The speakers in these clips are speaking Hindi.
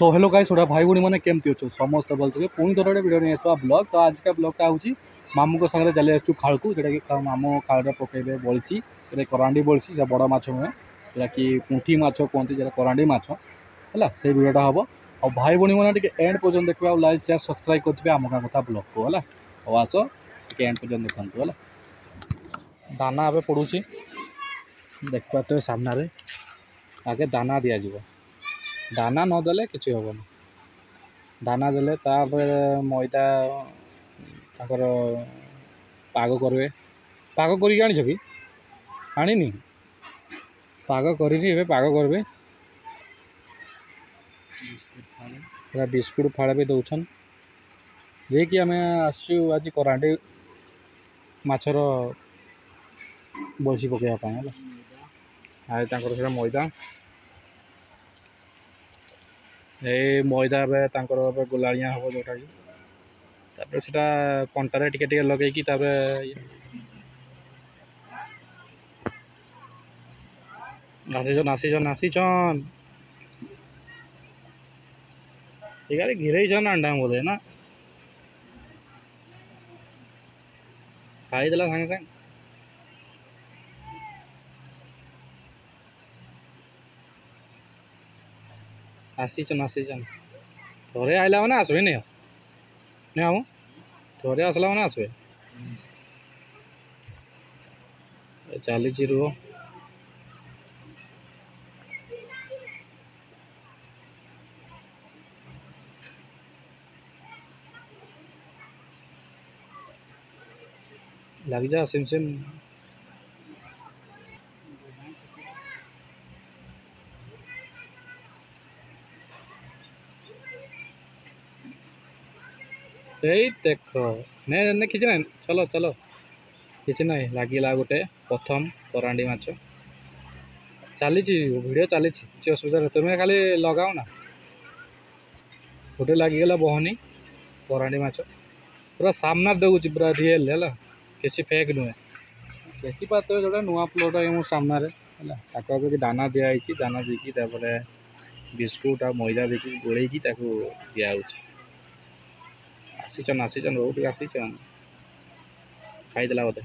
तो हेलो गाइस छोटा भाई भूणी मैंने केमती अच्छे समस्त भलसे पुणी थोड़ा गोटे वीडियो नहीं आसवा ब्लॉग तो आज का ब्लॉगटा हूँ मामू को सागर चली आसू खाल को जोटा कि मामू खाल पकड़े बड़ी करांडी बड़ी जो बड़ माछ नुहे जोटा कि पुंठी माछ कहते जो करांडी माछ है से वीडियोटा हम और भाई भूणी मैंने एंड पर्यटन देखा लाइक शेयर सब्सक्राइब करेंगे आम गाँव कथा ब्लॉग को है और आस एंड पर्यटन देखते है दाना ए पड़ू देख पाते सामने आगे दाना दिज्व दाना नदेले किसी हेनी दाना देले मैदा ताकर पाग करेंगे पाग कर आनी कि आनी पाग कर पाग करेंगे पूरा बिस्कुट फाड़े भी दौन जे कि आम आसचु आज करांडी माछर बसी पकड़ापी है आज मैदा ये मैदा गोलाणिया हम जोटा कि से कंटारे टिके लगे आसीचन आसीचन आसीचन इगारे घिरेचन अंडा बोधे ना खाईदेला सागे सागे आसीचन आसीचन थोड़े आइला मैंने आसबे नहीं हम थोड़े आसला मैंने आसबे चली रुह लग जा सिम सिम देख ने किसी ना चलो चलो किसी ना लगिला गोटे प्रथम करांडी माछ चली वीडियो चली किसी असुविधा नहीं तुम्हें खाली लगाओ ना गोटे लगिगला बहनी करांडी माछ पूरा सामना देखुची पूरा रियल है किसी फेक नुहे देखिपारे जो नुआ प्लट मो सामने है दाना दिखाई दाना देकी बिस्कुट आ मैदा देकी गोल दिया आसीचन आसीचन बहुत आसीचन खाईदेला बोधे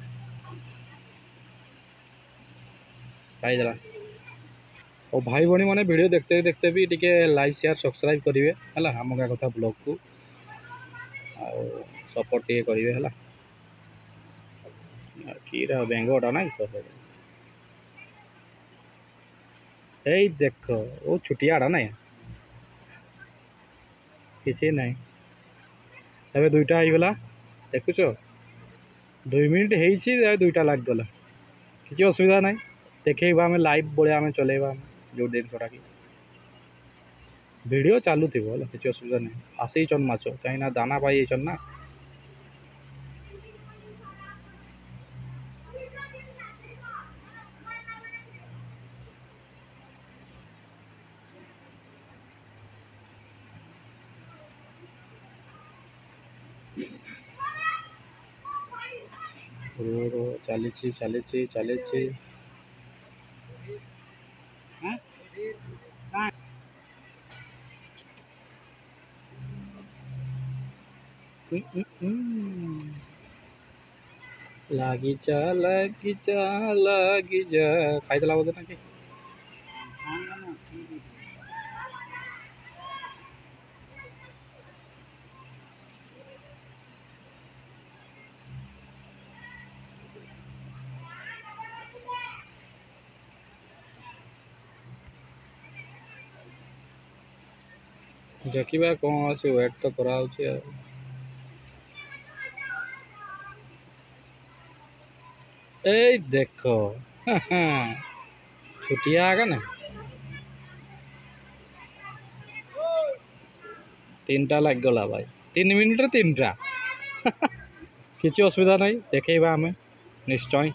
खाईदेला और भाई भणी मैंने वीडियो देखते देखते भी टिके लाइक शेयर सब्सक्राइब करेंगे है आम गाँ कथा ब्लॉग को सपोर्ट टे करेंगे है कि बेंगटा ना सपोर्ट ए देख वो छुटियाड़ा ना किसी ना ए दुईटा होगला देखुच 2 मिनट हो दुईटा लगिगला किसी असुविधा ना देखा आम लाइव भाया आम चलेबा जो जिनसा कि वीडियो चालू थी किसी असुविधा नहीं आसीचन माछ कहीं दाना पाई ना चली चली चली लगी जा लगी जा लगी जा खाईदेला बोधे ना कि देखा कौन अच्छे वेट तो करा देख छुटिया आगा ना 3टा लगिगला भाई 3 मिनिट 3टा किसी असुविधा नहीं देखा आम निश्चय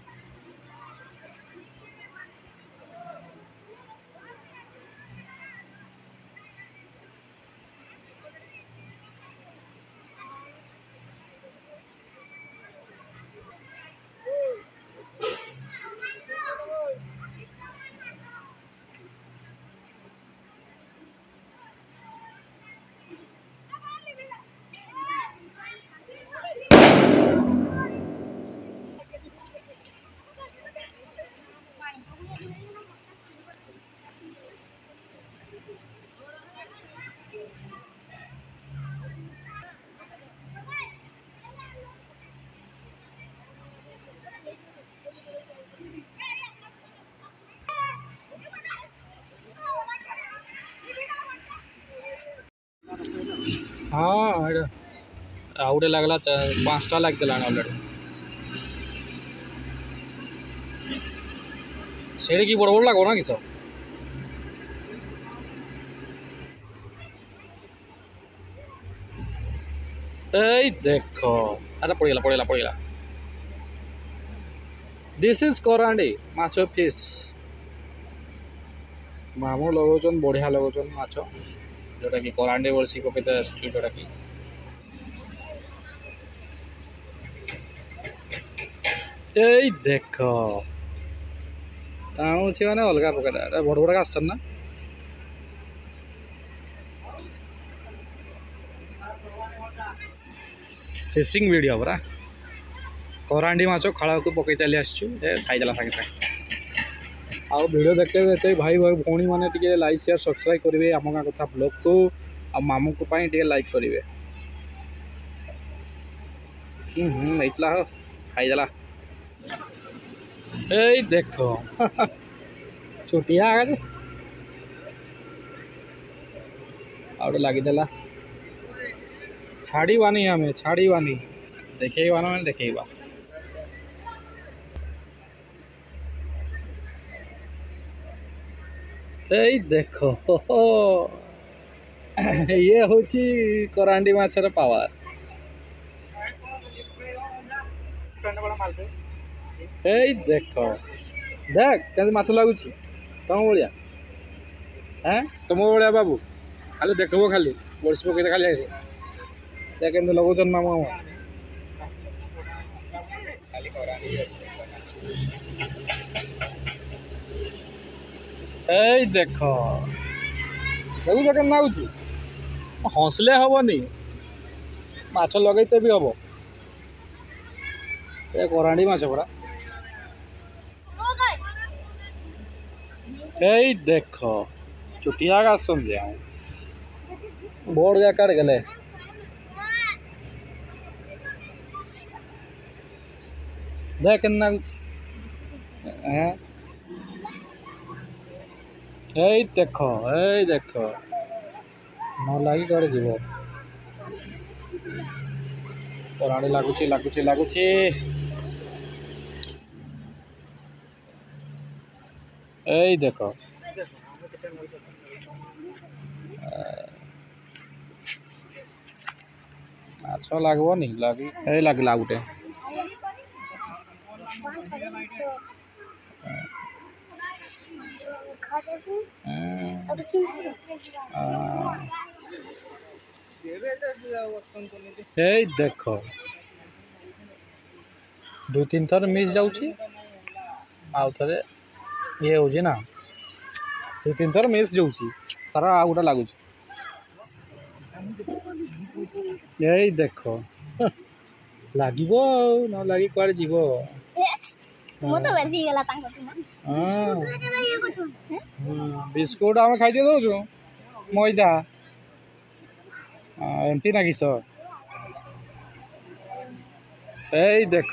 हाँ ये आउटे लगला 5टा लग अलरेडी से कि बड़ बड़ लगो ना किस देख अरे पड़ेगा पड़ेगा पड़ेगा दिस इज करांडी माछ फिश मामू लगाउछन बढ़िया लगाउछन माछ जोटा कि करांडी बड़सी पकईते आसुछु जोटा कि देख टाणुची माने अलग प्रकार बड़ बड़ आसन ना फिशिंग वीडियो परा करांडी माछ खाला को पकई चली आसचु खाईदेला सागे सागे आउ वीडियो देखते देखते भाई भाई भौणी मैंने टे लाइक शेयर सब्सक्राइब करेंगे आम गाँ कथा ब्लॉग को आ मामू को टे लाइक करेंगे नहीं हो खाईदेला देख छुटिया आगे आउटे लगिदेला छाड़ीवानी हमें छाड़ीवानी देखेबा ना देखेबा देख ये हूँ करांडी माछर पावर देख देख के माछ लगुच तुम भाया हाँ तुम भाया बाबू खाली देखो खाली बड़सी पकईते खाली देख के लगुन मामू देख देखुच के नागुच हंसले हेनी माछ लगेते भी हम करांडी माछ पड़ा देख चुटिया का आसन बोर्ड जा काट गले देख नागुच देख देख न लगी कड़े जीव करांडी लगुच लगुच लगुच देख माछ लगनी लगी लगला गोटे देख 2-3 थर मिस जाऊँगी आउ थे ये हूँ ना 2-3 थर मिस जाऊँगी तार आ गोटे लगुच देख लगे न लगी कड़े जीव बिस्कुट आम खाई दे मैदा एमती ना किस देख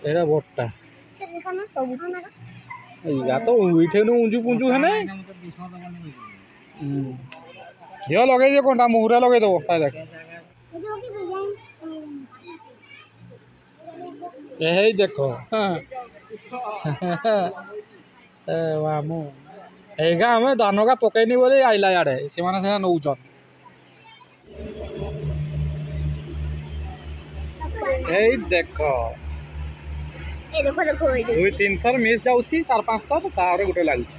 एटा बट्टा या तो उठे उंजु पुंजु है झील लगे दे कौन मुहरा लगे दब देख देख मामू एगा हमें धान का पकईनी बोले आइला याड़े से नौचन देख 2-3 थर मिस जाऊँगी 4-5 थर तार गोटे लगुच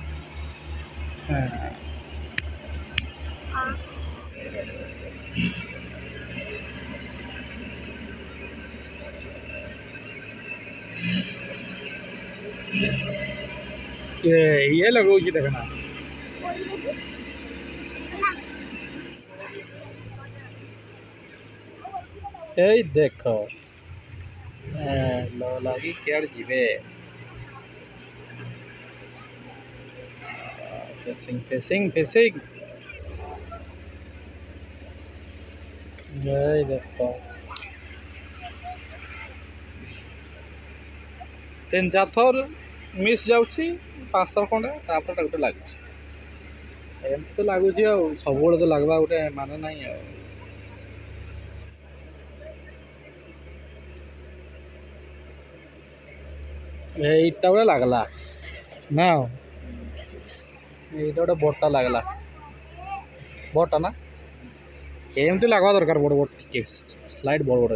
ये लगो देखना देख लगी क्या जीवे फिशिंग फिशिंग फिशिंग देख 3-4 थर मिस जाऊँगी 5 थर खंडे गोटे लगुच एमती तो लगुच सब तो लगवा गोटे मान ना। এইটা গোटे লাগলা না এইটা গোटे বড়টা লাগলা বড়টা না এমতি লাগবা দরকার বড় বড় টিকে স্লাইড বড় বড়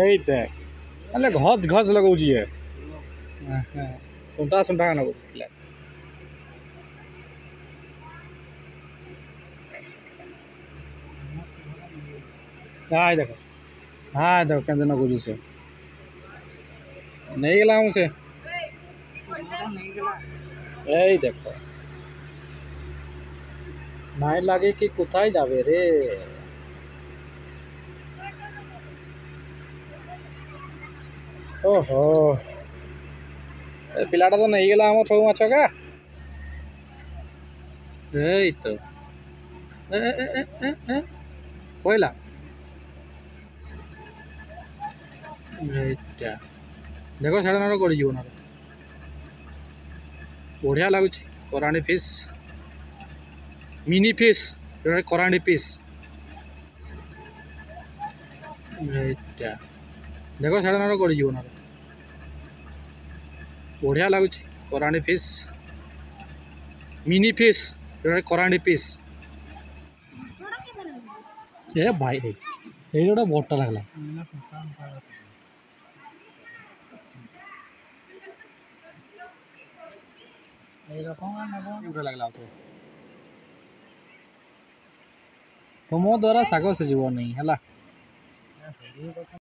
এই দেখ আরে ঘস ঘস লগাউছি শুনটা শুনটা কেন করছিল হাই দেখো হাই দেখো কেন নগুছি সে নেই গেলা সে এই দেখো নাই লাগে কি কোথায় যাবে রে ओहो पिलाटा तो नहीं गला आम सब माछ का तो कहला देख साढ़े ना कर बढ़िया लगुच कराणी फिश मिनी फिश कराणी फिश देख साढ़े ना कर बढ़िया लगुच कराणी फिश मिनी फिश कराणी फिश ए भाई ये गोटे बड़टा लगला लगला तो मो द्वारा साग से जीव नहीं है।